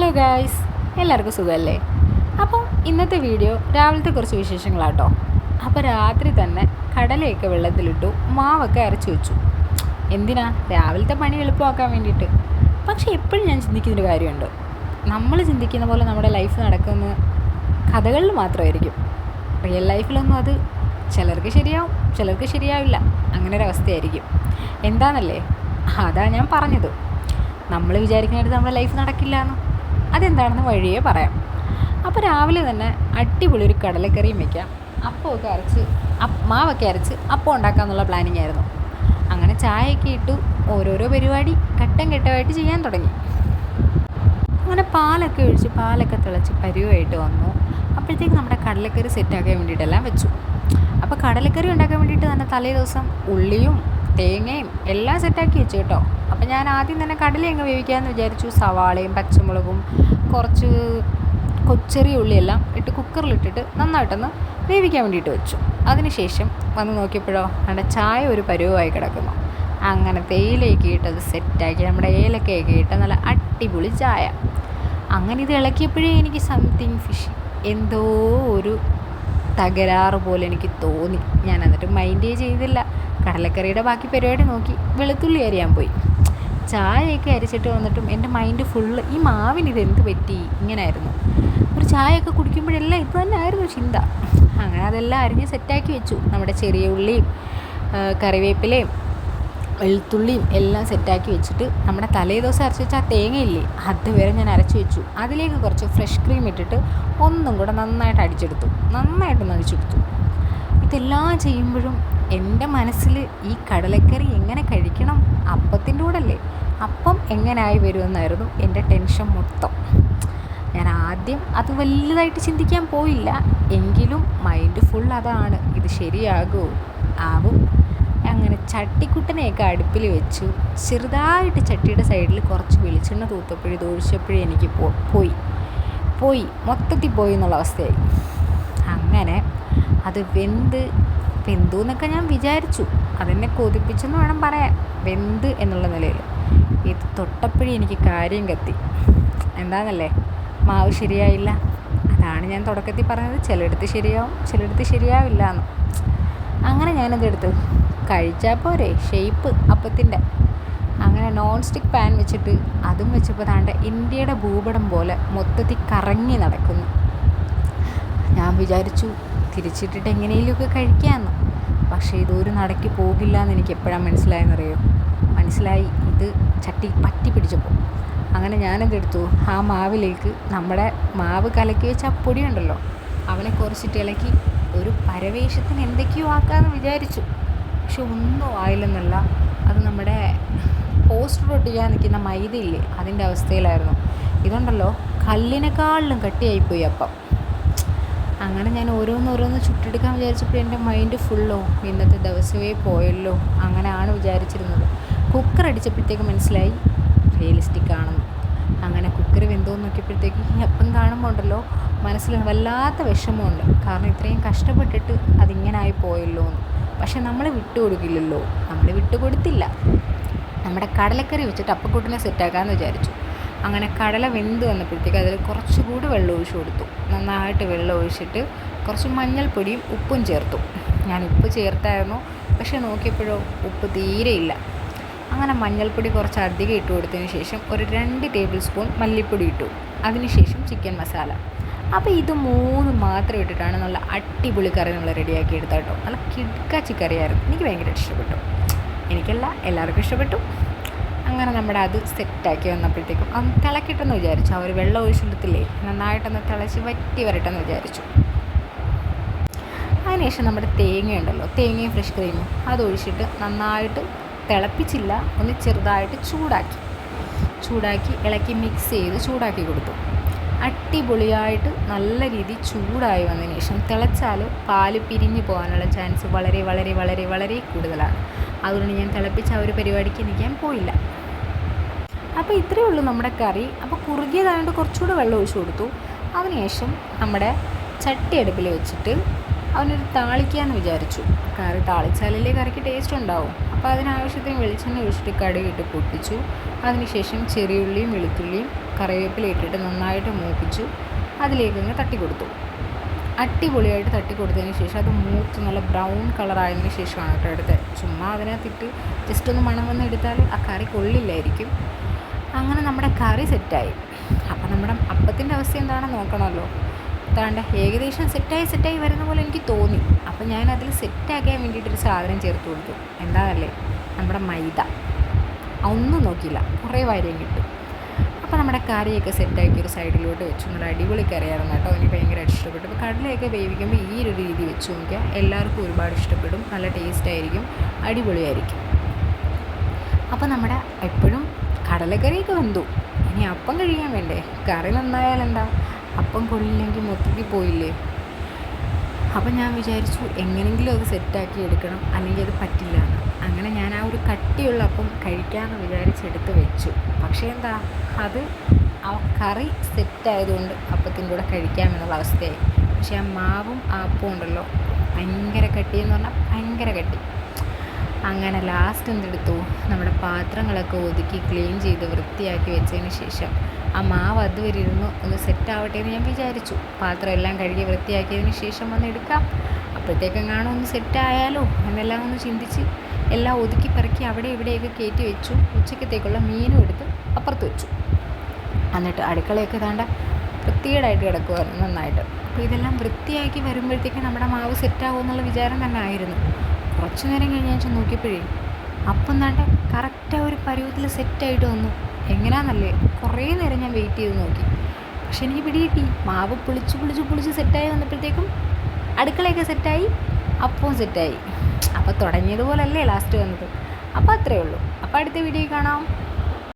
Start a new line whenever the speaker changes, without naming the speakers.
Hello guys, എല്ലാവർക്കും സുഖമല്ലേ? അപ്പോൾ ഇന്നത്തെ വീഡിയോ രാവിലത്തെ കുറച്ച് വിശേഷങ്ങളാട്ടോ. അപ്പോൾ രാത്രി തന്നെ കടലയൊക്കെ വെള്ളത്തിലിട്ടു, മാവൊക്കെ അരച്ച് വെച്ചു. എന്തിനാ? രാവിലത്തെ പണി എളുപ്പമാക്കാൻ വേണ്ടിയിട്ട്. പക്ഷേ എപ്പോഴും ഞാൻ ചിന്തിക്കുന്നൊരു കാര്യമുണ്ട്. നമ്മൾ ചിന്തിക്കുന്ന പോലെ നമ്മുടെ ലൈഫ് നടക്കുന്ന കഥകളിൽ മാത്രമായിരിക്കും. റിയൽ ലൈഫിലൊന്നും അത് ചിലർക്ക് ശരിയാവും, ചിലർക്ക് ശരിയാവില്ല. അങ്ങനെ ഒരവസ്ഥയായിരിക്കും. എന്താണെന്നല്ലേ, അതാ ഞാൻ പറഞ്ഞത്. നമ്മൾ വിചാരിക്കുന്നിടത്ത് നമ്മുടെ ലൈഫ് നടക്കില്ല എന്ന്. അതെന്താണെന്ന് വഴിയേ പറയാം. അപ്പോൾ രാവിലെ തന്നെ അടിപൊളി ഒരു കടലക്കറിയും വയ്ക്കാം, അപ്പമൊക്കെ അരച്ച് മാവൊക്കെ അരച്ച് അപ്പം ഉണ്ടാക്കാമെന്നുള്ള പ്ലാനിങ് ആയിരുന്നു. അങ്ങനെ ചായയൊക്കെ ഇട്ടു, ഓരോരോ പരിപാടി ഘട്ടം ഘട്ടമായിട്ട് ചെയ്യാൻ തുടങ്ങി. അങ്ങനെ പാലൊക്കെ ഒഴിച്ച് പാലൊക്കെ തിളച്ച് പരുവായിട്ട് വന്നു. അപ്പോഴത്തേക്ക് നമ്മുടെ കടലക്കറി സെറ്റാക്കാൻ വേണ്ടിയിട്ടെല്ലാം വെച്ചു. അപ്പോൾ കടലക്കറി ഉണ്ടാക്കാൻ വേണ്ടിയിട്ട് തന്നെ തലേ ദിവസം ഉള്ളിയും തേങ്ങയും എല്ലാം സെറ്റാക്കി വെച്ചു കേട്ടോ. അപ്പോൾ ഞാൻ ആദ്യം തന്നെ കടല അങ്ങ് വേവിക്കാമെന്ന് വിചാരിച്ചു. സവാളയും പച്ചമുളകും കുറച്ച് ചെറിയ ഉള്ളിയെല്ലാം ഇട്ട് കുക്കറിലിട്ടിട്ട് നന്നായിട്ടൊന്ന് വേവിക്കാൻ വേണ്ടിയിട്ട് വെച്ചു. അതിനുശേഷം വന്ന് നോക്കിയപ്പോഴോ നമ്മുടെ ചായ ഒരു പരുവമായി കിടക്കുന്നു. അങ്ങനെ തേയിലയൊക്കെ ഇട്ടത് സെറ്റാക്കി നമ്മുടെ ഏലക്കയൊക്കെ ഇട്ട് നല്ല അടിപൊളി ചായ. അങ്ങനെ ഇത് ഇളക്കിയപ്പോഴേ എനിക്ക് സംതിങ് ഫിഷ് എന്തോ ഒരു തകരാറ് പോലെ എനിക്ക് തോന്നി. ഞാൻ എന്നിട്ട് മൈൻഡേ ചെയ്തില്ല. കടലക്കറിയുടെ ബാക്കി പരിപാടി നോക്കി വെളുത്തുള്ളി അരിയാൻ പോയി. ചായയൊക്കെ അരിച്ചിട്ട് വന്നിട്ടും എൻ്റെ മൈൻഡ് ഫുള്ള് ഈ മാവിന് ഇതെന്ത് പറ്റി ഇങ്ങനെയായിരുന്നു. ഒരു ചായയൊക്കെ കുടിക്കുമ്പോഴെല്ലാം ഇത് തന്നെ ആയിരുന്നു ചിന്ത. അങ്ങനെ അതെല്ലാം അരിഞ്ഞ് സെറ്റാക്കി വെച്ചു. നമ്മുടെ ചെറിയ ഉള്ളിയും കറിവേപ്പിലയും വെളുത്തുള്ളിയും എല്ലാം സെറ്റാക്കി വെച്ചിട്ട് നമ്മുടെ തലേ ദിവസം അരച്ച് വെച്ചാൽ തേങ്ങയില്ലേ, അതുവരെ ഞാൻ അരച്ച് വെച്ചു. അതിലേക്ക് കുറച്ച് ഫ്രഷ് ക്രീം ഇട്ടിട്ട് ഒന്നും കൂടെ നന്നായിട്ട് നന്നായിട്ടൊന്ന് അടിച്ചെടുത്തു. ഇതെല്ലാം ചെയ്യുമ്പോഴും എൻ്റെ മനസ്സിൽ ഈ കടലക്കറി എങ്ങനെ കഴിക്കണം, അപ്പത്തിൻ്റെ കൂടെ അല്ലേ, അപ്പം എങ്ങനെയായി വരുമെന്നായിരുന്നു എൻ്റെ ടെൻഷൻ മൊത്തം. ഞാൻ ആദ്യം അത് വലുതായിട്ട് ചിന്തിക്കാൻ പോയില്ല, എങ്കിലും മൈൻഡ് ഫുൾ അതാണ്. ഇത് ശരിയാകുമോ, ആവും. അങ്ങനെ ചട്ടിക്കുട്ടനെയൊക്കെ അടുപ്പിൽ വെച്ചു. ചെറുതായിട്ട് ചട്ടിയുടെ സൈഡിൽ കുറച്ച് വെളിച്ചെണ്ണ തൂത്തപ്പോഴും ഇത് ഒഴിച്ചപ്പോഴും എനിക്ക് പോയി മൊത്തത്തിൽ പോയി എന്നുള്ള അവസ്ഥയായി. അങ്ങനെ അത് വെന്തു എന്നൊക്കെ ഞാൻ വിചാരിച്ചു. അതെന്നെ കൊതിപ്പിച്ചെന്ന് വേണം പറയാൻ, വെന്ത് എന്നുള്ള നിലയിൽ. ഇത് തൊട്ടപ്പോഴേ എനിക്ക് കാര്യം കത്തി. എന്താണെന്നല്ലേ, മാവ് ശരിയായില്ല. അതാണ് ഞാൻ തുടക്കത്തിൽ പറഞ്ഞത്, ചിലയിടത്ത് ശരിയാവും, ചിലയിടത്ത് ശരിയാവില്ല എന്ന്. അങ്ങനെ ഞാനതെടുത്ത് കഴിച്ചാൽ പോരെ ഷേപ്പ് അപ്പത്തിൻ്റെ. അങ്ങനെ നോൺ സ്റ്റിക്ക് പാൻ വെച്ചിട്ട് അതും വെച്ചപ്പോൾ താണ്ട ഇന്ത്യയുടെ ഭൂപടം പോലെ മൊത്തത്തിൽ കറങ്ങി നടക്കുന്നു. ഞാൻ വിചാരിച്ചു തിരിച്ചിട്ടിട്ട് എങ്ങനെയെങ്കിലുമൊക്കെ കഴിക്കാമെന്ന്. പക്ഷേ ഇതൊരു നടക്കി പോകില്ല എന്ന് എനിക്ക് എപ്പോഴാണ് മനസ്സിലായി ഇത് ചട്ടി പറ്റി പിടിച്ചപ്പോൾ. അങ്ങനെ ഞാനതെടുത്തു. ആ മാവിലേക്ക് നമ്മുടെ മാവ് കലക്കി വെച്ച ആ പൊടിയുണ്ടല്ലോ, അവനെ കുറച്ചിട്ട് ഇളക്കി ഒരു പരവേശത്തിന് എന്തൊക്കെയോ ആക്കാമെന്ന് വിചാരിച്ചു. പക്ഷെ ഒന്നും ആയില്ലെന്നല്ല, അത് നമ്മുടെ പോസ്റ്റർ ഒട്ടിക്കാൻ നിൽക്കുന്ന മൈദയില്ലേ, അതിൻ്റെ അവസ്ഥയിലായിരുന്നു. ഇതുണ്ടല്ലോ കല്ലിനെക്കാളിലും കട്ടിയായിപ്പോയി അപ്പം. അങ്ങനെ ഞാൻ ഓരോന്ന് ചുട്ടെടുക്കാൻ വിചാരിച്ചപ്പോൾ എൻ്റെ മൈൻഡ് ഫുള്ളോ ഇന്നത്തെ ദിവസമേ പോയല്ലോ അങ്ങനെയാണ് വിചാരിച്ചിരുന്നത്. കുക്കർ അടിച്ചപ്പോഴത്തേക്ക് മനസ്സിലായി റിയലിസ്റ്റിക് ആണെന്ന്. അങ്ങനെ കുക്കർ വെന്തോന്ന് നോക്കിയപ്പോഴത്തേക്ക് ഈ അപ്പം കാണുമ്പോൾ ഉണ്ടല്ലോ മനസ്സിൽ വല്ലാത്ത വിഷമമുണ്ട്. കാരണം ഇത്രയും കഷ്ടപ്പെട്ടിട്ട് അതിങ്ങനായി പോയല്ലോ എന്ന്. പക്ഷെ നമ്മൾ വിട്ടുകൊടുക്കില്ലല്ലോ, നമ്മൾ വിട്ടുകൊടുത്തില്ല. നമ്മുടെ കടലക്കറി വെച്ചിട്ട് അപ്പക്കൂട്ടിനെ സെറ്റാക്കാമെന്ന് വിചാരിച്ചു. അങ്ങനെ കടല വെന്ത് വന്നപ്പോഴത്തേക്ക് അതിൽ കുറച്ചുകൂടി വെള്ളം ഒഴിച്ചു കൊടുത്തു. നന്നായിട്ട് വെള്ളം ഒഴിച്ചിട്ട് കുറച്ച് മഞ്ഞൾപ്പൊടിയും ഉപ്പും ചേർത്തു. ഞാൻ ഉപ്പ് ചേർത്തായിരുന്നു, പക്ഷേ നോക്കിയപ്പോഴോ ഉപ്പ് തീരെയില്ല. അങ്ങനെ മഞ്ഞൾപ്പൊടി കുറച്ച് അധികം ഇട്ട് കൊടുത്തതിന് ശേഷം ഒരു 2 ടേബിൾ സ്പൂൺ മല്ലിപ്പൊടി ഇട്ടു. അതിനുശേഷം ചിക്കൻ മസാല. അപ്പോൾ ഇത് 3 മാത്രം ഇട്ടിട്ടാണ് നല്ല അടിപൊളി കറി നമ്മൾ റെഡിയാക്കി എടുത്താൽ കേട്ടോ. നല്ല കിടക്കാച്ചി കറിയായിരുന്നു. എനിക്ക് ഭയങ്കര ഇഷ്ടപ്പെട്ടു. എനിക്കല്ല, എല്ലാവർക്കും ഇഷ്ടപ്പെട്ടു. അങ്ങനെ നമ്മുടെ അത് സെറ്റാക്കി വന്നപ്പോഴത്തേക്കും ഒന്ന് തിളക്കിട്ടെന്ന് വിചാരിച്ചു. അവർ വെള്ളം ഒഴിച്ചെടുത്തില്ലേ, നന്നായിട്ടൊന്ന് തിളച്ച് വറ്റി വരട്ടെന്ന് വിചാരിച്ചു. അതിനുശേഷം നമ്മുടെ തേങ്ങയുണ്ടല്ലോ, തേങ്ങയും ഫ്രഷ് ക്രീമും അതൊഴിച്ചിട്ട് നന്നായിട്ട് തിളപ്പിച്ചില്ല, ഒന്ന് ചെറുതായിട്ട് ചൂടാക്കി ഇളക്കി മിക്സ് ചെയ്ത് ചൂടാക്കി കൊടുത്തു. അടിപൊളിയായിട്ട് നല്ല രീതിയിൽ ചൂടായി വന്നതിന് ശേഷം തിളച്ചാൽ പാല് പിരിഞ്ഞു പോകാനുള്ള ചാൻസ് വളരെ വളരെ വളരെ വളരെ കൂടുതലാണ്. അതുകൊണ്ട് ഞാൻ തിളപ്പിച്ച ആ ഒരു പരിപാടിക്ക് നിൽക്കാൻ പോയില്ല. അപ്പോൾ ഇത്രയേ ഉള്ളൂ നമ്മുടെ കറി. അപ്പോൾ കുറുകിയതായതുകൊണ്ട് കുറച്ചുകൂടെ വെള്ളം ഒഴിച്ചു കൊടുത്തു. അതിനുശേഷം നമ്മുടെ ചട്ടി അടുപ്പിൽ വെച്ചിട്ട് അവനൊരു താളിക്കാമെന്ന് വിചാരിച്ചു. കറി താളിച്ചാലല്ലേ കറിക്ക് ടേസ്റ്റ് ഉണ്ടാവും. അപ്പോൾ അതിനാവശ്യത്തിന് വെളിച്ചെണ്ണ ഒഴിച്ചിട്ട് കടുകിട്ട് പൊട്ടിച്ചു. അതിനുശേഷം ചെറിയുള്ളിയും വെളുത്തുള്ളിയും കറിവേപ്പില ഇട്ടിട്ട് നന്നായിട്ട് മൂപ്പിച്ചു അതിലേക്ക് അങ്ങ് തട്ടി കൊടുത്തു. അടിപൊളിയായിട്ട് തട്ടി കൊടുത്തതിന് ശേഷം അത് മൂത്ത് നല്ല ബ്രൗൺ കളറായതിന് ശേഷമാണ് കേട്ടോ എടുത്തത്. ചുമ്മാ അതിനകത്തിട്ട് ജസ്റ്റ് ഒന്ന് മണം വന്ന് എടുത്താൽ ആ കറി കൊള്ളില്ലായിരിക്കും. അങ്ങനെ നമ്മുടെ കറി സെറ്റായി. അപ്പം നമ്മുടെ അപ്പത്തിൻ്റെ അവസ്ഥ എന്താണെന്ന് നോക്കണമല്ലോ. അതാണ്ട് ഏകദേശം സെറ്റായി വരുന്ന പോലെ എനിക്ക് തോന്നി. അപ്പം ഞാനതിൽ സെറ്റാക്കാൻ വേണ്ടിയിട്ടൊരു സാധനം ചേർത്ത് കൊടുത്തു. എന്താണല്ലേ, നമ്മുടെ മൈദ. ഒന്നും നോക്കിയില്ല, കുറേ വാര്യം കിട്ടും. അപ്പോൾ നമ്മുടെ കറിയൊക്കെ സെറ്റാക്കി ഒരു സൈഡിലോട്ട് വെച്ചു. നല്ല അടിപൊളി കറിയായിരുന്നു കേട്ടോ, എനിക്ക് ഭയങ്കരമായിട്ട് ഇഷ്ടപ്പെട്ടു. അപ്പോൾ കടലയൊക്കെ വേവിക്കുമ്പോൾ ഈ ഒരു രീതി വെച്ച് നോക്കിയാൽ എല്ലാവർക്കും ഒരുപാട് ഇഷ്ടപ്പെടും. നല്ല ടേസ്റ്റായിരിക്കും, അടിപൊളിയായിരിക്കും. അപ്പോൾ നമ്മുടെ എപ്പോഴും കടലക്കറിയൊക്കെ വെന്തു, ഇനി അപ്പം കഴിയാൻ വേണ്ടേ? കറി നന്നായാൽ എന്താ, അപ്പം കൊള്ളില്ലെങ്കിൽ മൊത്തത്തിൽ പോയില്ലേ. അപ്പം ഞാൻ വിചാരിച്ചു എങ്ങനെയെങ്കിലും അത് സെറ്റാക്കി എടുക്കണം, അല്ലെങ്കിൽ അത് പറ്റില്ല എന്ന്. അങ്ങനെ ഞാൻ ആ ഒരു കട്ടിയുള്ള അപ്പം കഴിക്കാമെന്ന് വിചാരിച്ചെടുത്ത് വെച്ചു. പക്ഷേ എന്താ, അത് ആ കറി സെറ്റായതുകൊണ്ട് അപ്പത്തിൻ്റെ കൂടെ കഴിക്കാമെന്നുള്ള അവസ്ഥയായി. പക്ഷേ ആ മാവും ആ അപ്പവും ഉണ്ടല്ലോ, ഭയങ്കര കട്ടിയെന്ന് പറഞ്ഞാൽ ഭയങ്കര കട്ടി. അങ്ങനെ ലാസ്റ്റ് എന്തെടുത്തു, നമ്മുടെ പാത്രങ്ങളൊക്കെ ഒതുക്കി ക്ലീൻ ചെയ്ത് വൃത്തിയാക്കി വെച്ചതിന് ശേഷം ആ മാവ് അതുവരെ ഇരുന്ന് ഒന്ന് സെറ്റാവട്ടെ എന്ന് ഞാൻ വിചാരിച്ചു. പാത്രം എല്ലാം കഴുകി വൃത്തിയാക്കിയതിന് ശേഷം വന്ന് എടുക്കാം, അപ്പോഴത്തേക്കെങ്ങാനും ഒന്ന് സെറ്റായാലോ എന്നെല്ലാം ഒന്ന് ചിന്തിച്ച് എല്ലാം ഒതുക്കി പെറുക്കി അവിടെ ഇവിടെയൊക്കെ കയറ്റി വെച്ചു. ഉച്ചക്കത്തേക്കുള്ള മീനും എടുത്ത് അപ്പുറത്ത് വെച്ചു. എന്നിട്ട് അടുക്കളയൊക്കെ താണ്ട വൃത്തികേടായിട്ട് കിടക്കുമായിരുന്നു നന്നായിട്ട്. അപ്പോൾ ഇതെല്ലാം വൃത്തിയാക്കി വരുമ്പോഴത്തേക്ക് നമ്മുടെ മാവ് സെറ്റാകും എന്നുള്ള വിചാരം തന്നെ ആയിരുന്നു. കുറച്ച് നേരം കഴിഞ്ഞ് ഞാൻ നോക്കിയപ്പോഴേ അപ്പം താണ്ട കറക്റ്റാக ഒരു പരുവത്തിൽ സെറ്റായിട്ട് വന്നു. എങ്ങനെയാണെന്നല്ലേ, കുറേ നേരം ഞാൻ വെയിറ്റ് ചെയ്ത് നോക്കി, പക്ഷെ എനിക്ക് പിടികിട്ടി. മാവ് പുളിച്ച് സെറ്റായി വന്നപ്പോഴത്തേക്കും അടുക്കളയൊക്കെ സെറ്റായി, അപ്പവും സെറ്റായി. അപ്പോൾ തുടങ്ങിയതുപോലല്ലേ ലാസ്റ്റ് വന്നത്. അപ്പോൾ അത്രയേ ഉള്ളൂ. അപ്പോൾ അടുത്ത വീഡിയോ കാണാം.